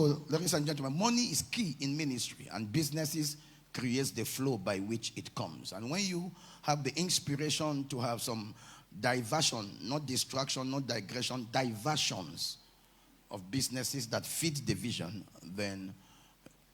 So, ladies and gentlemen, money is key in ministry, and businesses creates the flow by which it comes. And when you have the inspiration to have some diversion, not distraction, not digression, diversions of businesses that fit the vision, then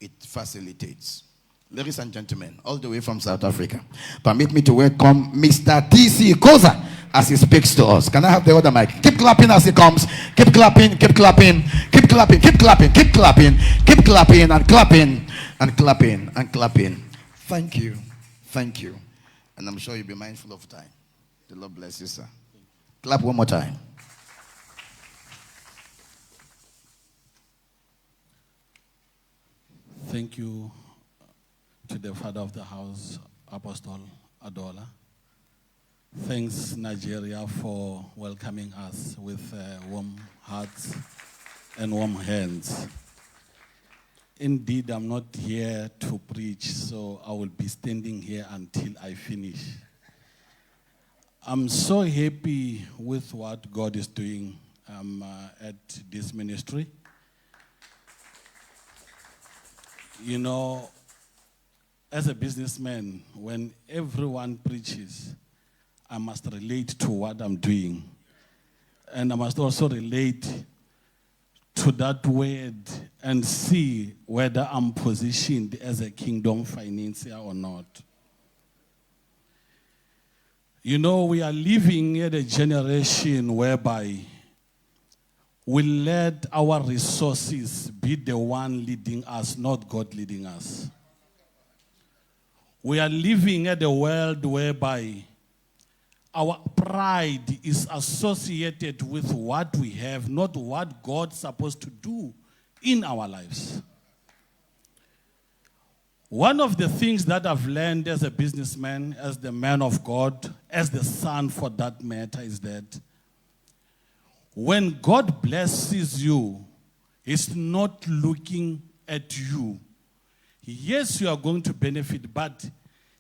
it facilitates. Ladies and gentlemen, all the way from South Africa, permit me to welcome Mr. T.C. Coza as he speaks to us. Can I have the other mic? Keep clapping as he comes. Keep clapping, keep clapping, keep clapping, keep clapping, keep clapping, keep clapping and clapping and clapping and clapping. Thank you. Thank you. And I'm sure you'll be mindful of time. The Lord bless you, sir. Clap one more time. Thank you to the father of the house, Apostle Adola. Thanks, Nigeria, for welcoming us with warm hearts and warm hands. Indeed, I'm not here to preach, so I will be standing here until I finish. I'm so happy with what God is doing at this ministry. You know, as a businessman, when everyone preaches, I must relate to what I'm doing. And I must also relate to that word and see whether I'm positioned as a kingdom financier or not. You know, we are living in a generation whereby we let our resources be the one leading us, not God leading us. We are living in a world whereby our pride is associated with what we have, not what God's supposed to do in our lives. One of the things that I've learned as a businessman, as the man of God, as the son for that matter, is that when God blesses you, He's not looking at you. Yes, you are going to benefit, but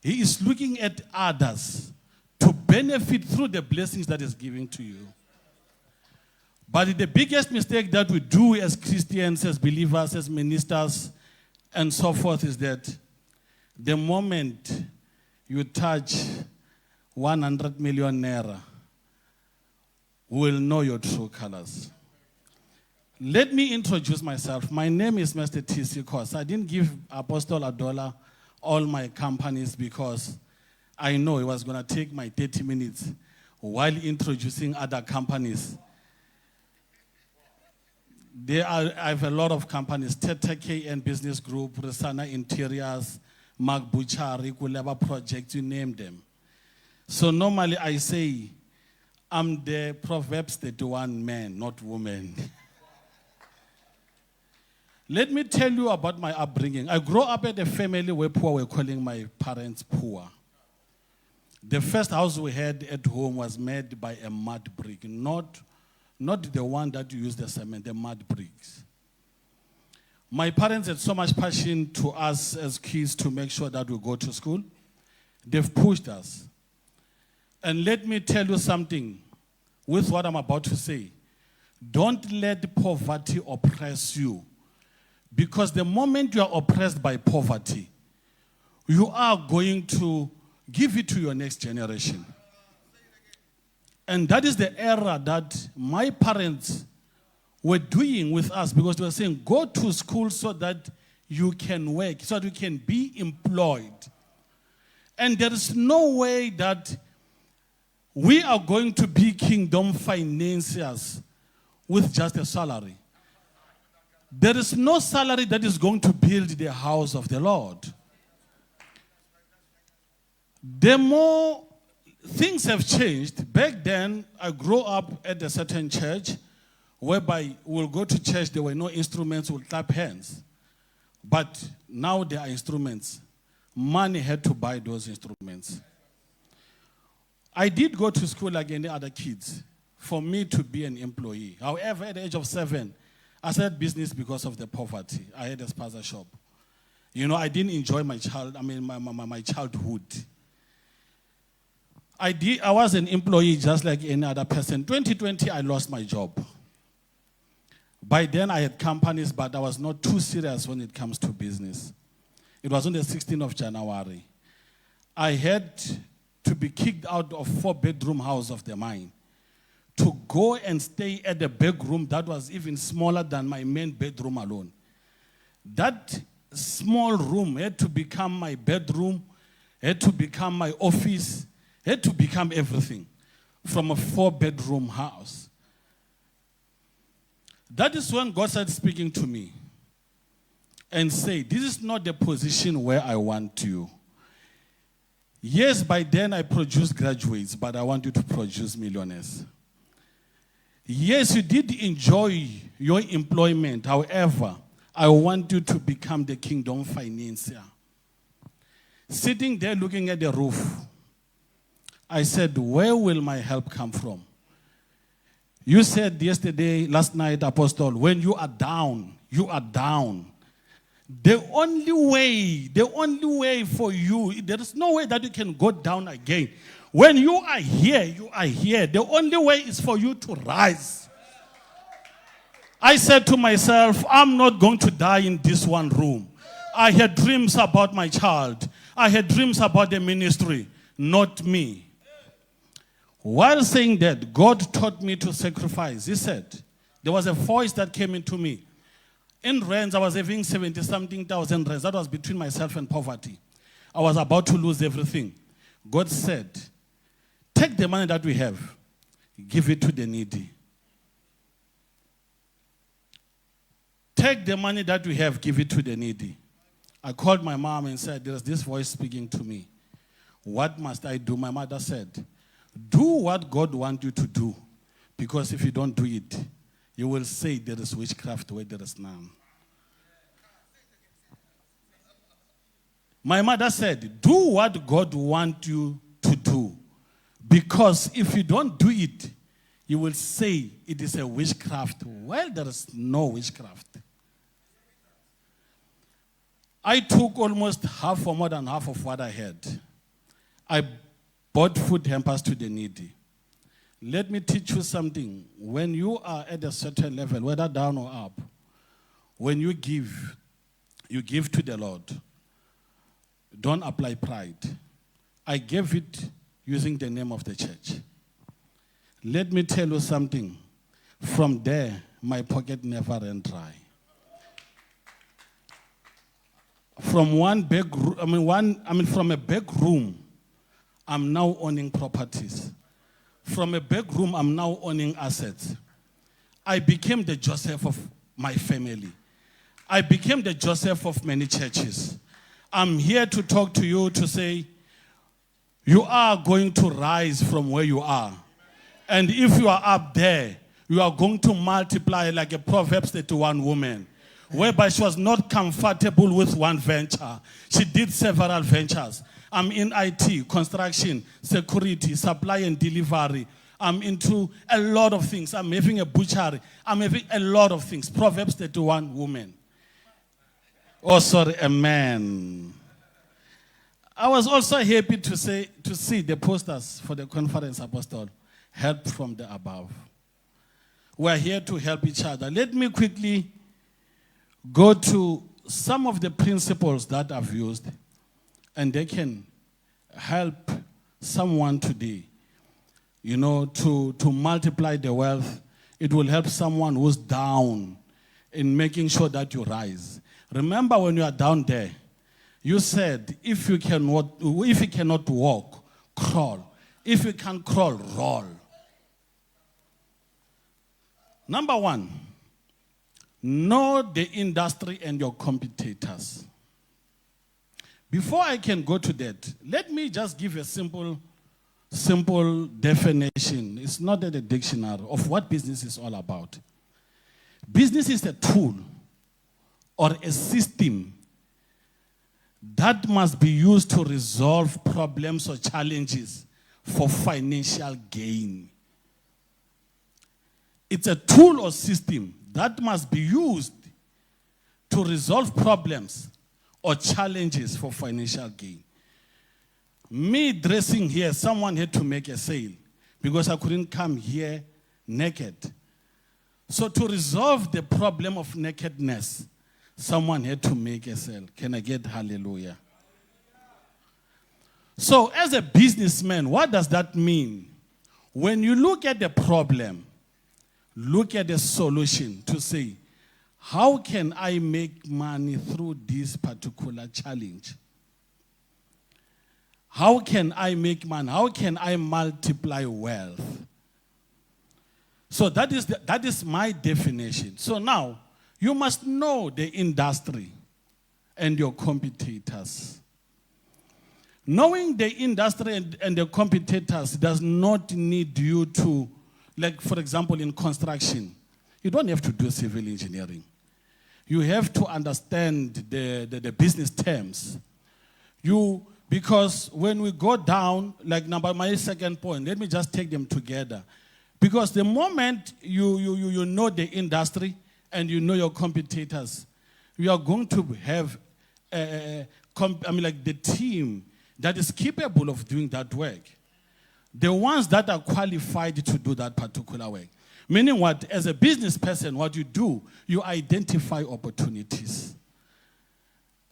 He is looking at others to benefit through the blessings that is giving to you. But the biggest mistake that we do as Christians, as believers, as ministers, and so forth is that the moment you touch 100 million naira, we will know your true colors. Let me introduce myself. My name is Mr. T.C. Coza. I didn't give Apostle Adola all my companies because I know he was going to take my 30 minutes while introducing other companies. I have a lot of companies, Teta KN Business Group, Resana Interiors, Mark Butchari, Kuleba Project, you name them. So normally I say, I'm the Proverbs 31 man, not woman. Let me tell you about my upbringing. I grew up at a family where poor were calling my parents poor. The first house we had at home was made by a mud brick, not the one that you use the cement, the mud bricks. My parents had so much passion to us as kids to make sure that we go to school. They've pushed us. And let me tell you something with what I'm about to say. Don't let poverty oppress you. Because the moment you are oppressed by poverty, you are going to give it to your next generation. And that is the error that my parents were doing with us, because they were saying, go to school so that you can work, so that you can be employed. And there is no way that we are going to be kingdom financiers with just a salary. There is no salary that is going to build the house of the Lord. The more things have changed. Back then, I grew up at a certain church whereby we'll go to church, there were no instruments, we'll clap hands. But now there are instruments. Money had to buy those instruments. I did go to school like any other kids for me to be an employee. However, at the age of 7, I started business because of the poverty. I had a spaza shop. You know, I didn't enjoy my childhood. I was an employee just like any other person. 2020, I lost my job. By then I had companies, but I was not too serious when it comes to business. It was on the 16th of January. I had to be kicked out of 4-bedroom house of the mine to go and stay at a back room that was even smaller than my main bedroom alone. That small room had to become my bedroom, had to become my office, had to become everything from a 4-bedroom house. That is when God started speaking to me and say, this is not the position where I want you. Yes, by then I produce graduates, but I want you to produce millionaires. Yes, you did enjoy your employment. However, I want you to become the kingdom financier. Sitting there looking at the roof, I said, where will my help come from? You said last night, Apostle, when you are down, you are down. The only way for you, there is no way that you can go down again. When you are here, you are here. The only way is for you to rise. I said to myself, I'm not going to die in this one room. I had dreams about my child. I had dreams about the ministry, not me. While saying that, God taught me to sacrifice. He said, there was a voice that came into me. In rands, I was having 70-something thousand rands. That was between myself and poverty. I was about to lose everything. God said, take the money that we have, give it to the needy. Take the money that we have, give it to the needy. I called my mom and said, there's this voice speaking to me. What must I do? My mother said, do what God wants you to do. Because if you don't do it, you will say there is witchcraft where there is none. My mother said, do what God wants you to do. Because if you don't do it, you will say it is a witchcraft. Well, there is no witchcraft. I took almost half or more than half of what I had. I bought food hampers to the needy. Let me teach you something. When you are at a certain level, whether down or up, when you give to the Lord. Don't apply pride. I gave it using the name of the church. Let me tell you something. From there, my pocket never ran dry. From from a back room, I'm now owning properties. From a back room, I'm now owning assets. I became the Joseph of my family. I became the Joseph of many churches. I'm here to talk to you to say, you are going to rise from where you are. And if you are up there, you are going to multiply like a Proverbs 31 woman, whereby she was not comfortable with one venture. She did several ventures. I'm in IT, construction, security, supply and delivery. I'm into a lot of things. I'm having a butchery. I'm having a lot of things. Proverbs 31 woman. A man. I was also happy to see the posters for the conference, Apostle. Help from the above. We're here to help each other. Let me quickly go to some of the principles that I've used, and they can help someone today, to multiply the wealth. It will help someone who's down in making sure that you rise. Remember when you are down there, you said, if you cannot walk, crawl. If you can't crawl, roll. Number one, know the industry and your competitors. Before I can go to that, let me just give a simple definition. It's not in the dictionary of what business is all about. Business is a tool or a system that must be used to resolve problems or challenges for financial gain. It's a tool or system that must be used to resolve problems or challenges for financial gain. Me dressing here, someone had to make a sale because I couldn't come here naked. So to resolve the problem of nakedness, someone had to make a sale. Can I get hallelujah? So as a businessman, what does that mean? When you look at the problem, look at the solution to say, how can I make money through this particular challenge? How can I make money? How can I multiply wealth? So that is my definition. So now, you must know the industry and your competitors. Knowing the industry and the competitors does not need you to, like for example in construction, you don't have to do civil engineering. You have to understand the business terms. Because when we go down, like my second point, let me just take them together. Because the moment you know the industry and you know your competitors, you are going to have the team that is capable of doing that work. The ones that are qualified to do that particular work. Meaning what? As a business person, what you do, you identify opportunities.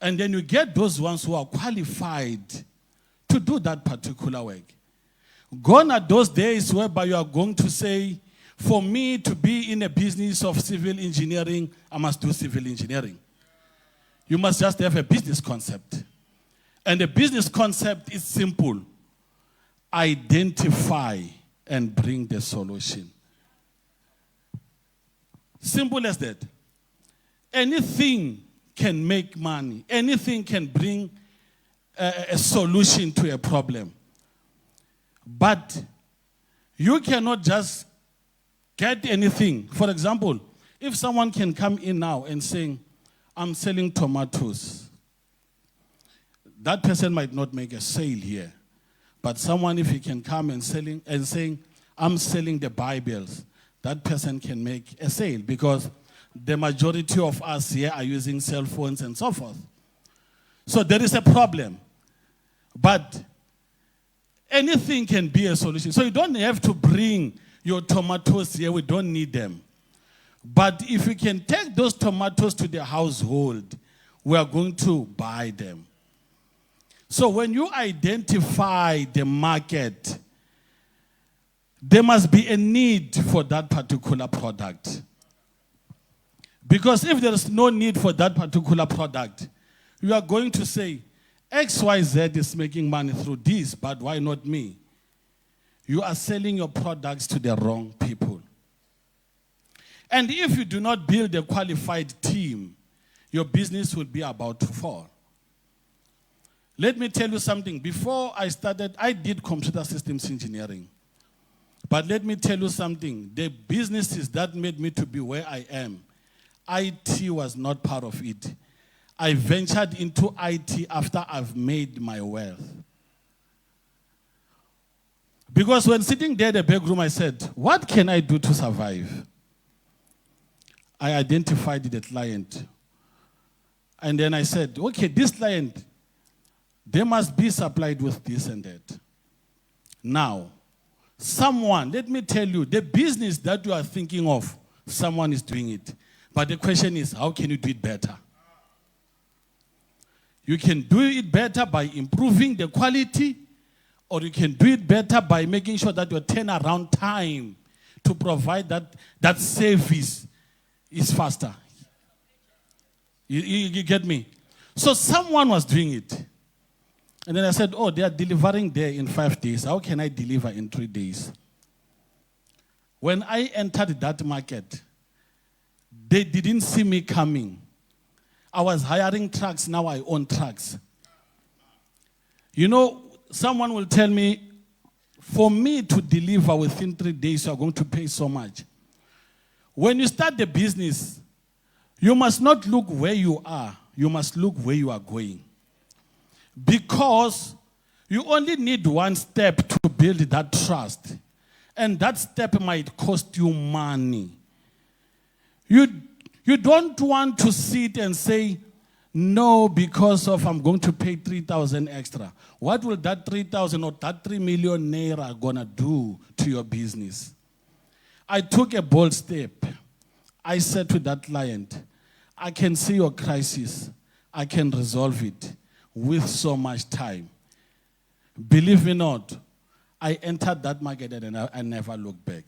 And then you get those ones who are qualified to do that particular work. Gone are those days whereby you are going to say, for me to be in a business of civil engineering, I must do civil engineering. You must just have a business concept. And the business concept is simple. Identify and bring the solution. Simple as that. Anything can make money. Anything can bring a solution to a problem. But you cannot just get anything. For example, if someone can come in now and say, I'm selling tomatoes, that person might not make a sale here. But someone, if he can come and saying, I'm selling the Bibles, that person can make a sale because the majority of us here are using cell phones and so forth. So there is a problem. But anything can be a solution. So you don't have to bring your tomatoes here. We don't need them. But if we can take those tomatoes to the household, we are going to buy them. So when you identify the market, there must be a need for that particular product. Because if there is no need for that particular product, you are going to say, XYZ is making money through this, but why not me? You are selling your products to the wrong people. And if you do not build a qualified team, your business will be about to fall. Let me tell you something. Before I started, I did computer systems engineering. But let me tell you something. The businesses that made me to be where I am, IT was not part of it. I ventured into IT after I've made my wealth. Because when sitting there in the back room, I said, what can I do to survive? I identified the client. And then I said, okay, this client, they must be supplied with this and that. Now, someone, let me tell you, the business that you are thinking of, someone is doing it. But the question is, how can you do it better? You can do it better by improving the quality, or you can do it better by making sure that your turnaround time to provide that service is faster. You get me? So someone was doing it. And then I said, oh, they are delivering there in 5 days. How can I deliver in 3 days? When I entered that market, they didn't see me coming. I was hiring trucks, now I own trucks. You know, someone will tell me, for me to deliver within 3 days, you are going to pay so much. When you start the business, you must not look where you are. You must look where you are going. Because you only need one step to build that trust. And that step might cost you money. You don't want to sit and say, no, because of I'm going to pay 3,000 extra. What will that 3,000 or that 3 million naira gonna do to your business? I took a bold step. I said to that client, I can see your crisis. I can resolve it with so much time. Believe me not, I entered that market and I never looked back.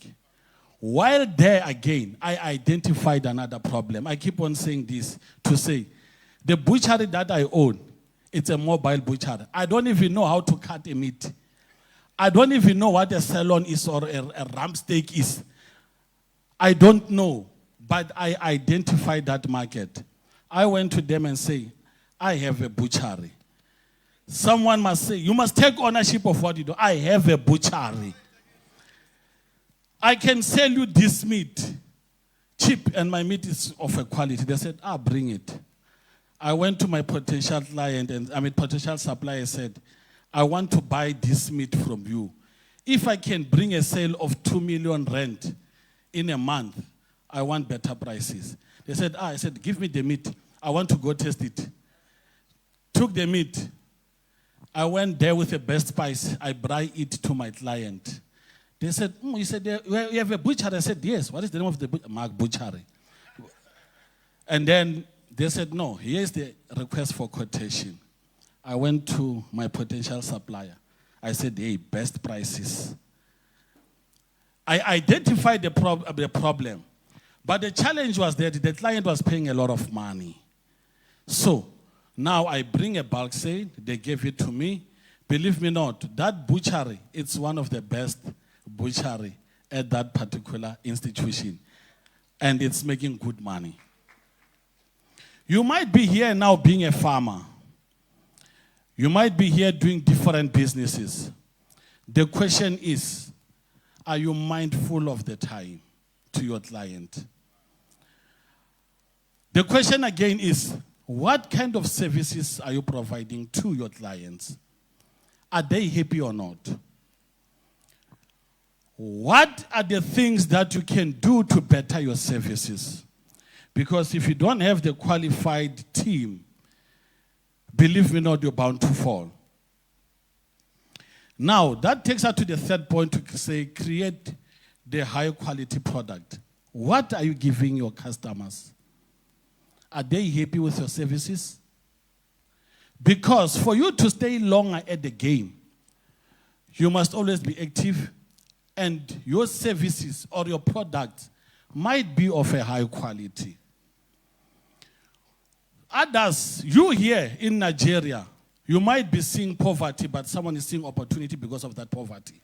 While there again, I identified another problem. I keep on saying this to say, the butchery that I own, it's a mobile butchery. I don't even know how to cut a meat. I don't even know what a sirloin is or a rump steak is. I don't know, but I identified that market. I went to them and say, I have a butchery. Someone must say, you must take ownership of what you do. I have a butchery. I can sell you this meat cheap, and my meat is of a quality. They said, bring it. I went to my potential client, potential supplier, said, I want to buy this meat from you. If I can bring a sale of 2 million rand in a month, I want better prices. They said, I said, give me the meat. I want to go test it. Took the meat. I went there with the best price. I brought it to my client. They said, you said, you have a butchery? I said, yes. What is the name of the butchery? Mark Butchery. And then they said, no, here's the request for quotation. I went to my potential supplier. I said, hey, best prices. I identified the problem. But the challenge was that the client was paying a lot of money. So now I bring a bulk sale. They gave it to me. Believe me not, that butchery, it's one of the best butchery at that particular institution. And it's making good money. You might be here now being a farmer. You might be here doing different businesses. The question is, are you mindful of the time to your client? The question again is, what kind of services are you providing to your clients? Are they happy or not? What are the things that you can do to better your services? Because if you don't have the qualified team, believe me not, you're bound to fall. Now, that takes us to the third point to say, create the high quality product. What are you giving your customers? Are they happy with your services? Because for you to stay longer at the game, you must always be active, and your services or your product might be of a high quality. Others, you here in Nigeria, you might be seeing poverty, but someone is seeing opportunity because of that poverty.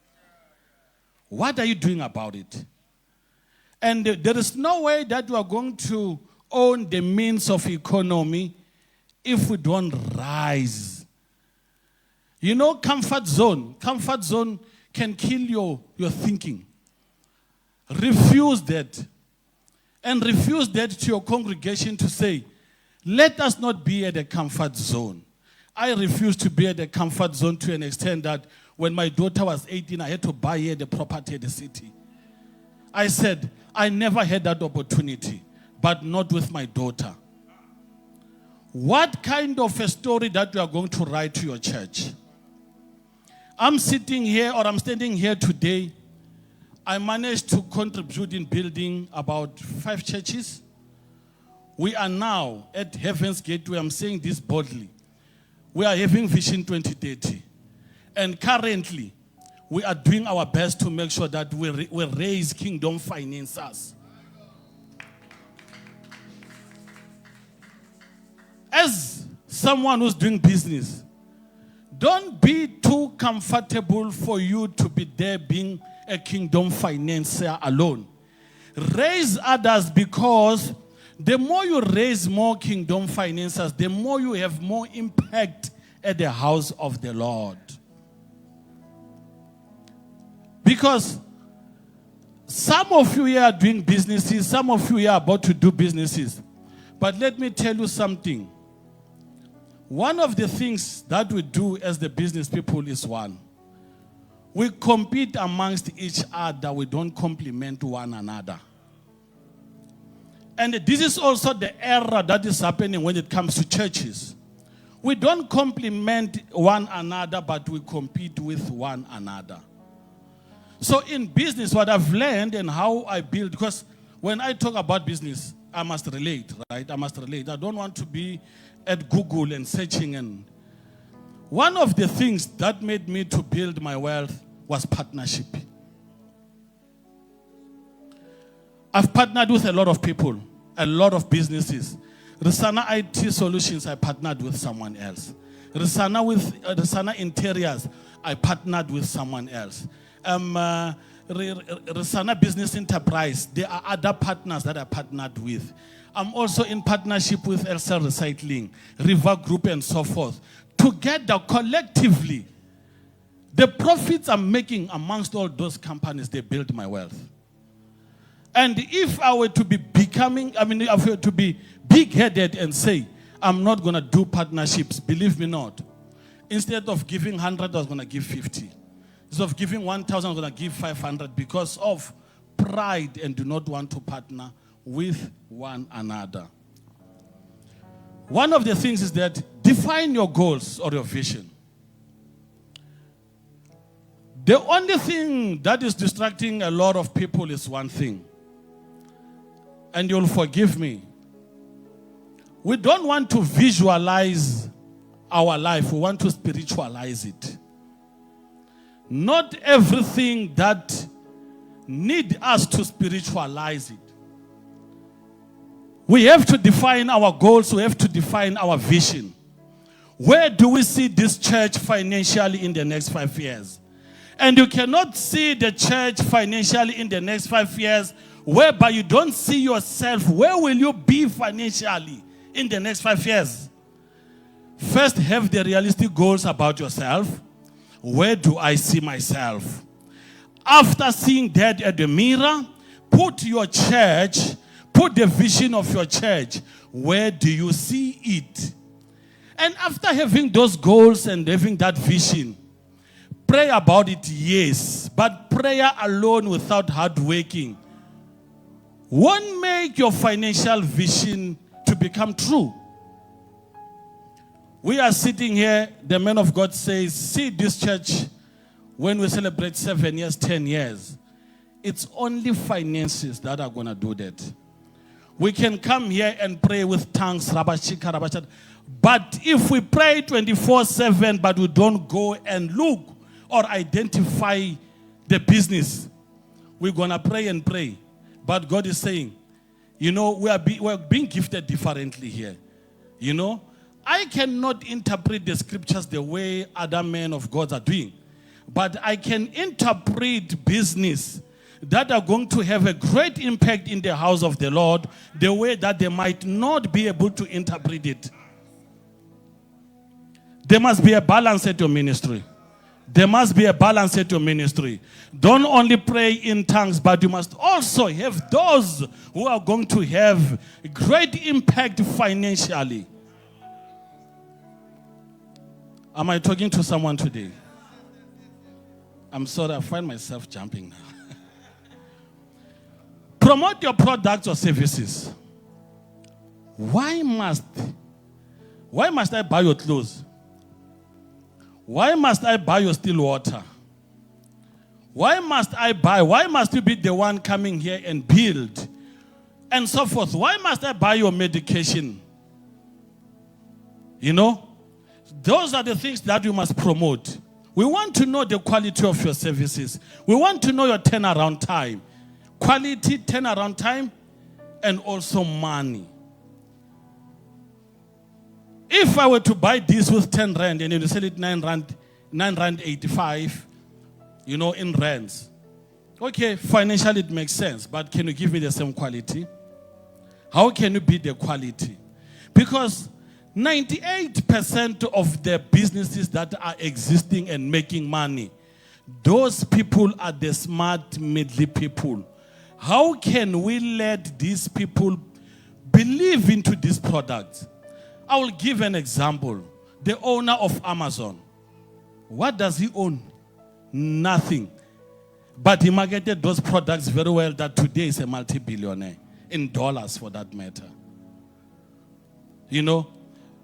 What are you doing about it? And there is no way that you are going to own the means of economy if we don't rise. You know, comfort zone can kill your thinking. Refuse that. And refuse that to your congregation to say, let us not be at a comfort zone. I refuse to be at a comfort zone to an extent that when my daughter was 18, I had to buy her the property at the city. I said, I never had that opportunity, but not with my daughter. What kind of a story that you are going to write to your church? I'm sitting here, or I'm standing here today. I managed to contribute in building about 5 churches. We are now at Heaven's Gateway. I'm saying this boldly. We are having Vision 2030. And currently, we are doing our best to make sure that we raise kingdom finances. As someone who's doing business, don't be too comfortable for you to be there being a kingdom financier alone. Raise others, because the more you raise more kingdom financiers, the more you have more impact at the house of the Lord. Because some of you here are doing businesses, some of you here are about to do businesses. But let me tell you something. One of the things that we do as the business people is one. We compete amongst each other. We don't complement one another. And this is also the error that is happening when it comes to churches. We don't complement one another, but we compete with one another. So in business, what I've learned and how I build, because when I talk about business, I must relate, right? I must relate. I don't want to be at Google and searching. And one of the things that made me to build my wealth was partnership. I've partnered with a lot of people, a lot of businesses. Risana IT Solutions, I partnered with someone else. Risana Interiors, I partnered with someone else. Risana Business Enterprise, there are other partners that I partnered with. I'm also in partnership with LCell Recycling, River Group, and so forth. Together, collectively, the profits I'm making amongst all those companies, they build my wealth. And if I were to be if I were to be big-headed and say, I'm not going to do partnerships, believe me not. Instead of giving 100, I was going to give 50. Instead of giving 1,000, I was going to give 500 because of pride and do not want to partner with one another. One of the things is that define your goals or your vision. The only thing that is distracting a lot of people is one thing. And you'll forgive me. We don't want to visualize our life. We want to spiritualize it. Not everything that need us to spiritualize it. We have to define our goals. We have to define our vision. Where do we see this church financially in the next 5 years? And you cannot see the church financially in the next 5 years whereby you don't see yourself. Where will you be financially in the next 5 years? First, have the realistic goals about yourself. Where do I see myself? After seeing that at the mirror, put your church, put the vision of your church. Where do you see it? And after having those goals and having that vision, pray about it, yes. But prayer alone without hard working won't make your financial vision to become true. We are sitting here, the man of God says, see this church, when we celebrate 7 years, 10 years, it's only finances that are going to do that. We can come here and pray with tongues, but if we pray 24/7, but we don't go and look or identify the business, we're going to pray and pray. But God is saying, we're being gifted differently here. I cannot interpret the scriptures the way other men of God are doing. But I can interpret business that are going to have a great impact in the house of the Lord the way that they might not be able to interpret it. There must be a balance at your ministry. There must be a balance at your ministry. Don't only pray in tongues, but you must also have those who are going to have great impact financially. Am I talking to someone today? I'm sorry, I find myself jumping now. Promote your products or services. Why must I buy your clothes? Why must I buy your still water? Why must you be the one coming here and build? And so forth. Why must I buy your medication? Those are the things that you must promote. We want to know the quality of your services. We want to know your turnaround time. Quality, turnaround time, and also money. If I were to buy this with 10 rand and you sell it 9 rand 85, in rands. Okay, financially it makes sense, but can you give me the same quality? How can you beat the quality? Because 98% of the businesses that are existing and making money, those people are the smart middle people. How can we let these people believe into these products? I will give an example. The owner of Amazon. What does he own? Nothing. But he marketed those products very well that today is a multi-billionaire. In dollars for that matter.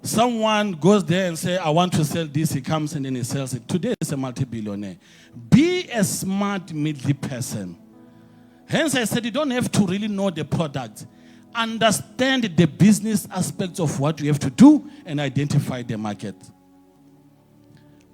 Someone goes there and says, I want to sell this. He comes and then he sells it. Today is a multi-billionaire. Be a smart middle person. Hence, I said you don't have to really know the product. Understand the business aspects of what you have to do and identify the market.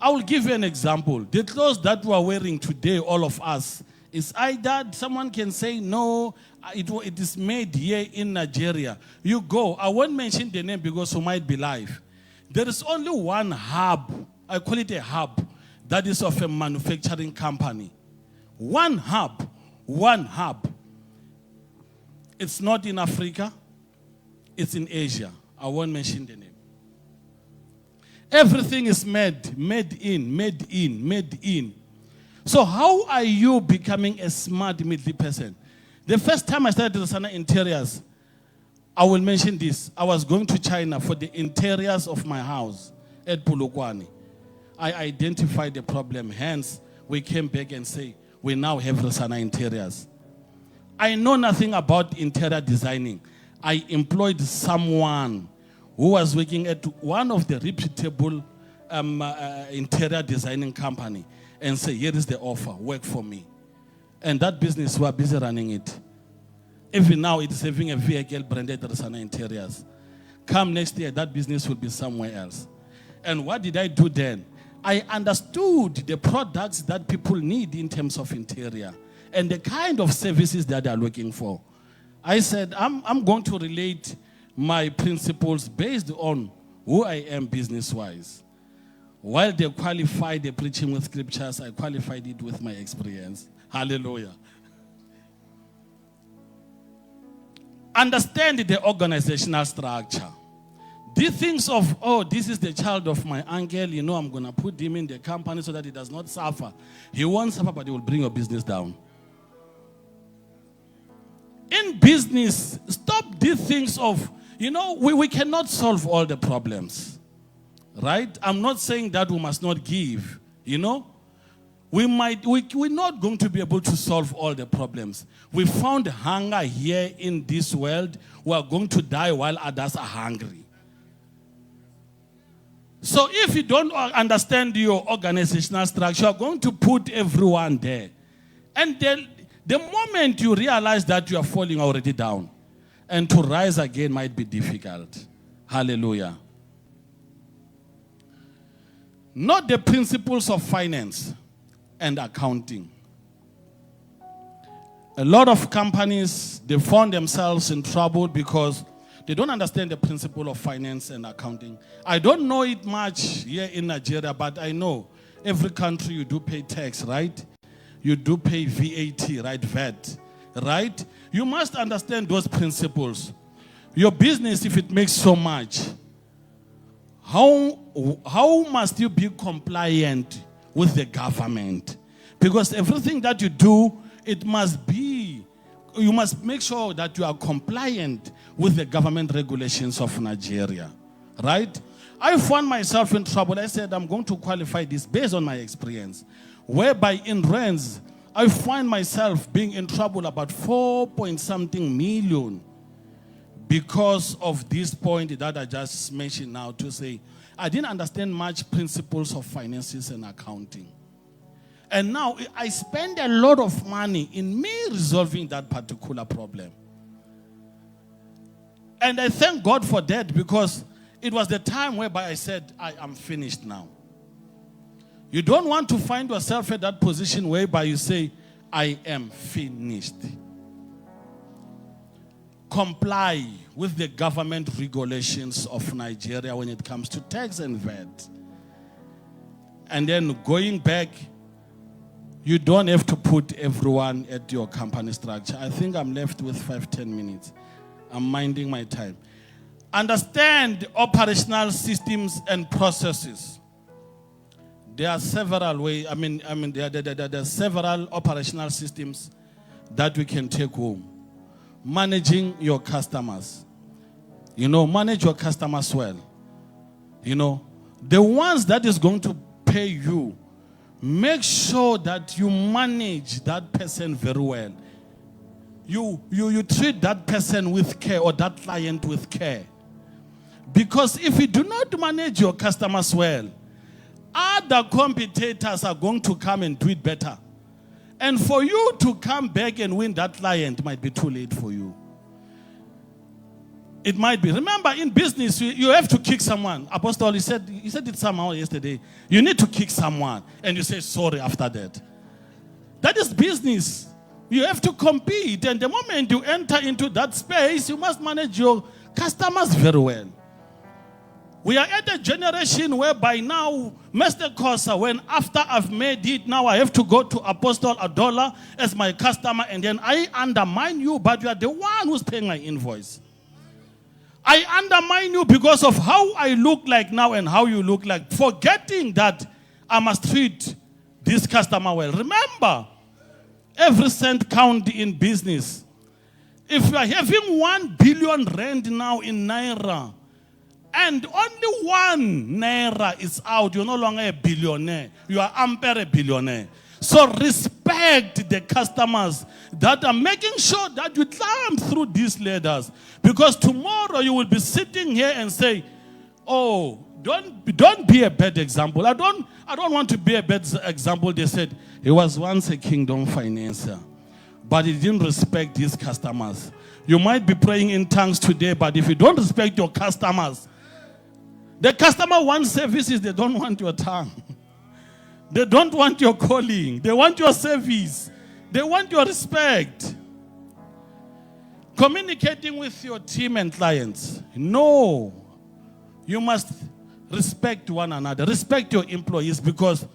I will give you an example. The clothes that we are wearing today, all of us, is either someone can say, no, it is made here in Nigeria. You go. I won't mention the name because you might be live. There is only one hub. I call it a hub. That is of a manufacturing company. One hub. One hub. It's not in Africa. It's in Asia. I won't mention the name. Everything is made in. So how are you becoming a smart middle person? The first time I started Rasana Interiors, I will mention this. I was going to China for the interiors of my house at Pulukwani. I identified the problem. Hence, we came back and say, we now have Rasana Interiors. I know nothing about interior designing. I employed someone who was working at one of the reputable interior designing company and say, here is the offer, work for me. And that business, we are busy running it. Even now, it is having a vehicle branded Rasana Interiors. Come next year, that business will be somewhere else. And what did I do then? I understood the products that people need in terms of interior and the kind of services that they are looking for. I said, I'm going to relate my principles based on who I am business-wise. While they qualified the preaching with scriptures, I qualified it with my experience. Hallelujah. Understand the organizational structure. These things of, oh, this is the child of my uncle, I'm going to put him in the company so that he does not suffer. He won't suffer, but he will bring your business down. In business, stop these things of, we cannot solve all the problems. Right? I'm not saying that we must not give. We're not going to be able to solve all the problems. We found hunger here in this world. We are going to die while others are hungry. So if you don't understand your organizational structure, you're going to put everyone there. And then the moment you realize that you are falling already down, and to rise again might be difficult. Hallelujah. Not the principles of finance and accounting. A lot of companies, they found themselves in trouble because they don't understand the principle of finance and accounting. I don't know it much here in Nigeria, but I know every country you do pay tax, right? You do pay VAT, right? VAT, right? You must understand those principles. Your business, if it makes so much, how must you be compliant with the government? Because everything that you do, you must make sure that you are compliant with the government regulations of Nigeria, right? I found myself in trouble. I said, I'm going to qualify this based on my experience, whereby in rands, I find myself being in trouble about 4-point-something million because of this point that I just mentioned now to say, I didn't understand much principles of finances and accounting. And now I spend a lot of money in me resolving that particular problem. And I thank God for that because it was the time whereby I said, I am finished now. You don't want to find yourself at that position whereby you say, I am finished. Comply with the government regulations of Nigeria when it comes to tax and VAT. And then going back, you don't have to put everyone at your company structure. I think I'm left with 5-10 minutes. I'm minding my time. Understand operational systems and processes. There are several ways. There are several operational systems that we can take home. Managing your customers. Manage your customers well. The ones that is going to pay you, make sure that you manage that person very well. You treat that person with care or that client with care. Because if you do not manage your customers well, other competitors are going to come and do it better. And for you to come back and win that client might be too late for you. It might be. Remember, in business, you have to kick someone. Apostle, he said it somehow yesterday. You need to kick someone, and you say sorry after that. That is business. You have to compete, and the moment you enter into that space, you must manage your customers very well. We are at a generation whereby now, Mr. Coza, when after I've made it, now I have to go to Apostle $1 as my customer, and then I undermine you, but you are the one who's paying my invoice. I undermine you because of how I look like now and how you look like, forgetting that I must treat this customer well. Remember, every cent counts in business. If you are having 1 billion rand now in Naira, and only 1 Naira is out, you're no longer a billionaire. You are a billionaire. So respect the customers that are making sure that you climb through these ladders. Because tomorrow you will be sitting here and say, oh, don't be a bad example. I don't want to be a bad example. They said, he was once a kingdom financier, but he didn't respect his customers. You might be praying in tongues today, but if you don't respect your customers, the customer wants services, they don't want your tongue. They don't want your calling. They want your service. They want your respect. Communicating with your team and clients. No. You must respect one another. Respect your employees, because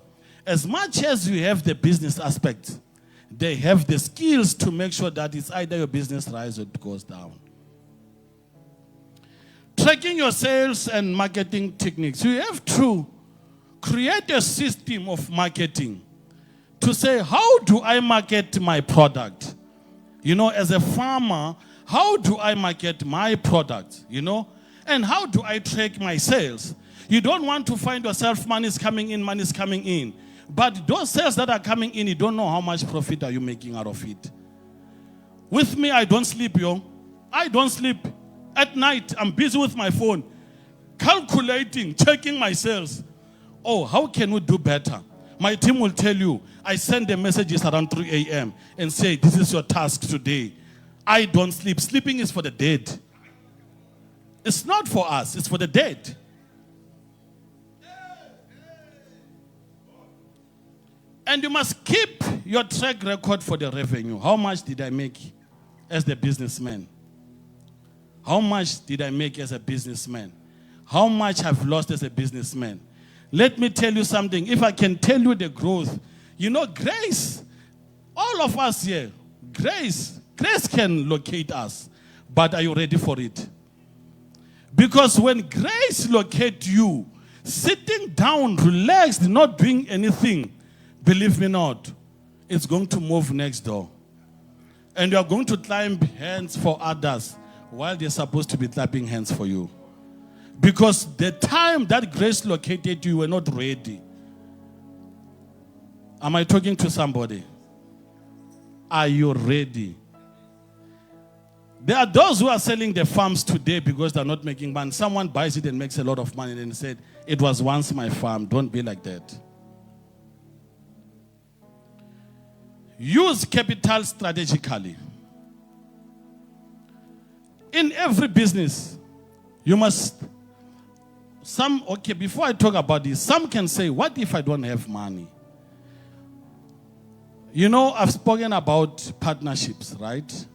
as much as you have the business aspect, they have the skills to make sure that it's either your business rises or it goes down. Tracking your sales and marketing techniques. You have to create a system of marketing to say, how do I market my product? You know, as a farmer, how do I market my product? You know, and how do I track my sales? You don't want to find yourself, money is coming in. But those sales that are coming in, you don't know how much profit are you making out of it. With me, I don't sleep, yo. I don't sleep. At night, I'm busy with my phone, calculating, checking my sales. Oh, how can we do better? My team will tell you, I send the messages around 3 a.m. and say, this is your task today. I don't sleep. Sleeping is for the dead. It's not for us, it's for the dead. And you must keep your track record for the revenue. How much did I make as the businessman? How much did I make as a businessman? How much I've lost as a businessman? Let me tell you something. If I can tell you the growth, you know, grace, all of us here, grace can locate us. But are you ready for it? Because when grace locates you, sitting down, relaxed, not doing anything, believe me not, it's going to move next door. And you are going to climb hands for others while they're supposed to be clapping hands for you. Because the time that grace located you, were not ready. Am I talking to somebody? Are you ready? There are those who are selling their farms today because they're not making money. Someone buys it and makes a lot of money and said, it was once my farm. Don't be like that. Use capital strategically. In every business, you must... before I talk about this, some can say, what if I don't have money? You know, I've spoken about partnerships, right?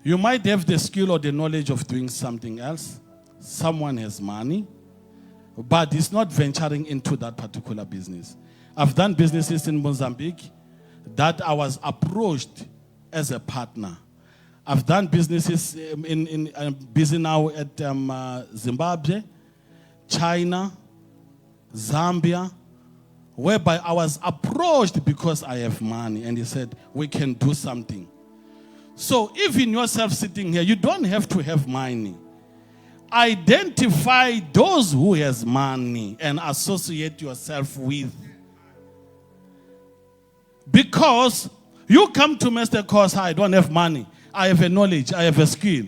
You might have the skill or the knowledge of doing something else. Someone has money, but is not venturing into that particular business. I've done businesses in Mozambique that I was approached as a partner. I've done businesses I'm busy now at Zimbabwe, China, Zambia, whereby I was approached because I have money, and he said, we can do something. So even yourself sitting here, you don't have to have money. Identify those who has money and associate yourself with. Because you come to Mr. Coza, I don't have money. I have a knowledge, I have a skill.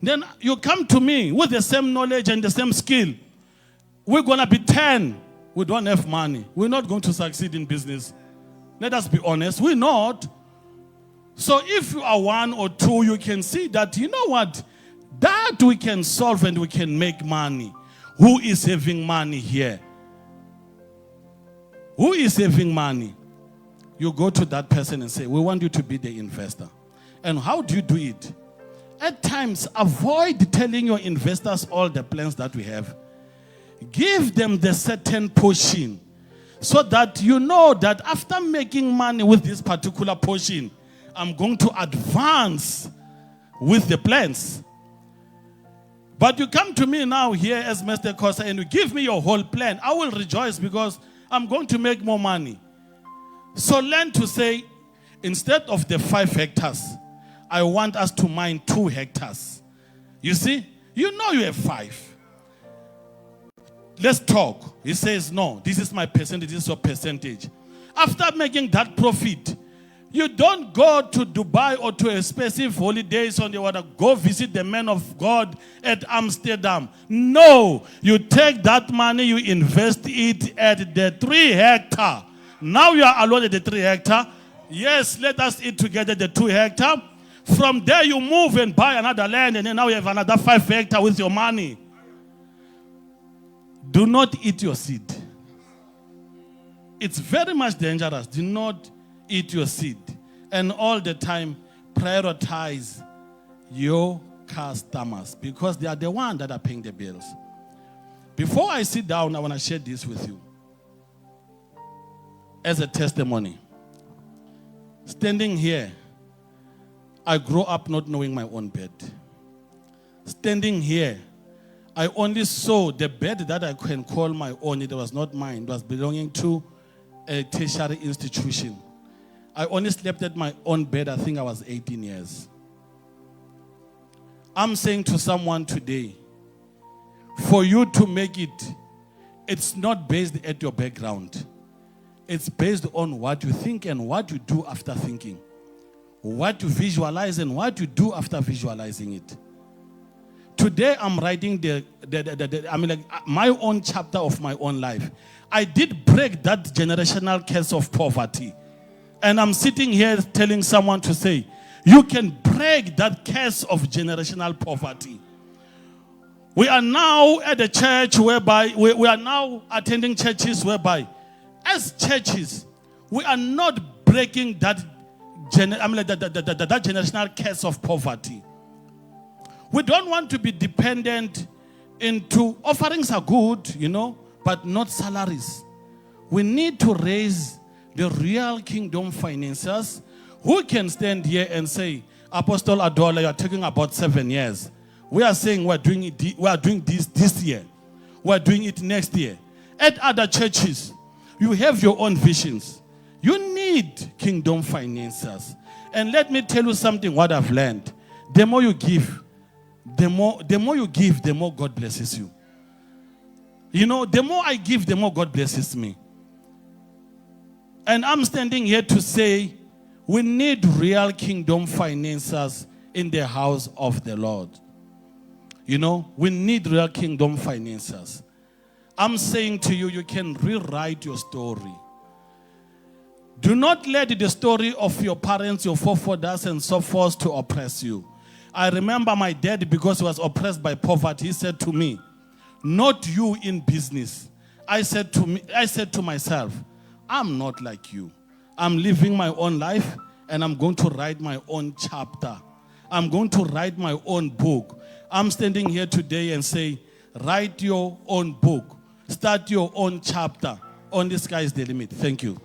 Then you come to me with the same knowledge and the same skill. We're going to be 10. We don't have money. We're not going to succeed in business. Let us be honest. We're not. So if you are one or two, you can see that, you know what? That we can solve and we can make money. Who is having money here? Who is saving money? You go to that person and say, we want you to be the investor. And how do you do it? At times, avoid telling your investors all the plans that we have. Give them the certain portion so that you know that after making money with this particular portion, I'm going to advance with the plans. But you come to me now here as Mr. Coza and you give me your whole plan. I will rejoice because I'm going to make more money. So learn to say, instead of the 5 hectares, I want us to mine 2 hectares. You see? You know you have 5. Let's talk. He says, no, this is my percentage, this is your percentage. After making that profit, you don't go to Dubai or to expensive holidays on the water. Go visit the man of God at Amsterdam. No, you take that money, you invest it at the 3 hectare. Now you are alone at the 3 hectare. Yes, let us eat together the 2 hectare. From there you move and buy another land, and then now you have another 5 hectare with your money. Do not eat your seed. It's very much dangerous. Do not eat your seed. And all the time, prioritize your customers because they are the ones that are paying the bills. Before I sit down, I want to share this with you as a testimony. Standing here, I grew up not knowing my own bed. Standing here, I only saw the bed that I can call my own. It was not mine. It was belonging to a tertiary institution. I only slept at my own bed, I think I was 18 years. I'm saying to someone today, for you to make it, it's not based at your background. It's based on what you think and what you do after thinking. What you visualize and what you do after visualizing it. Today I'm writing my own chapter of my own life. I did break that generational curse of poverty. And I'm sitting here telling someone to say, you can break that curse of generational poverty. We are now at a church whereby, we are now attending churches whereby, as churches, we are not breaking that generational curse of poverty. We don't want to be dependent into, offerings are good, but not salaries. We need to raise the real kingdom financiers who can stand here and say, Apostle Adola, you are talking about 7 years. We are saying we are doing this year. We are doing it next year. At other churches, you have your own visions. You need kingdom financiers. And let me tell you something, what I've learned. The more you give, the more you give, the more God blesses you. The more I give, the more God blesses me. And I'm standing here to say, we need real kingdom financiers in the house of the Lord. We need real kingdom financiers. I'm saying to you, you can rewrite your story. Do not let the story of your parents, your forefathers, and so forth to oppress you. I remember my dad, because he was oppressed by poverty, he said to me, not you in business. I said to myself, I'm not like you. I'm living my own life and I'm going to write my own chapter. I'm going to write my own book. I'm standing here today and say, write your own book. Start your own chapter. Only sky is the limit. Thank you.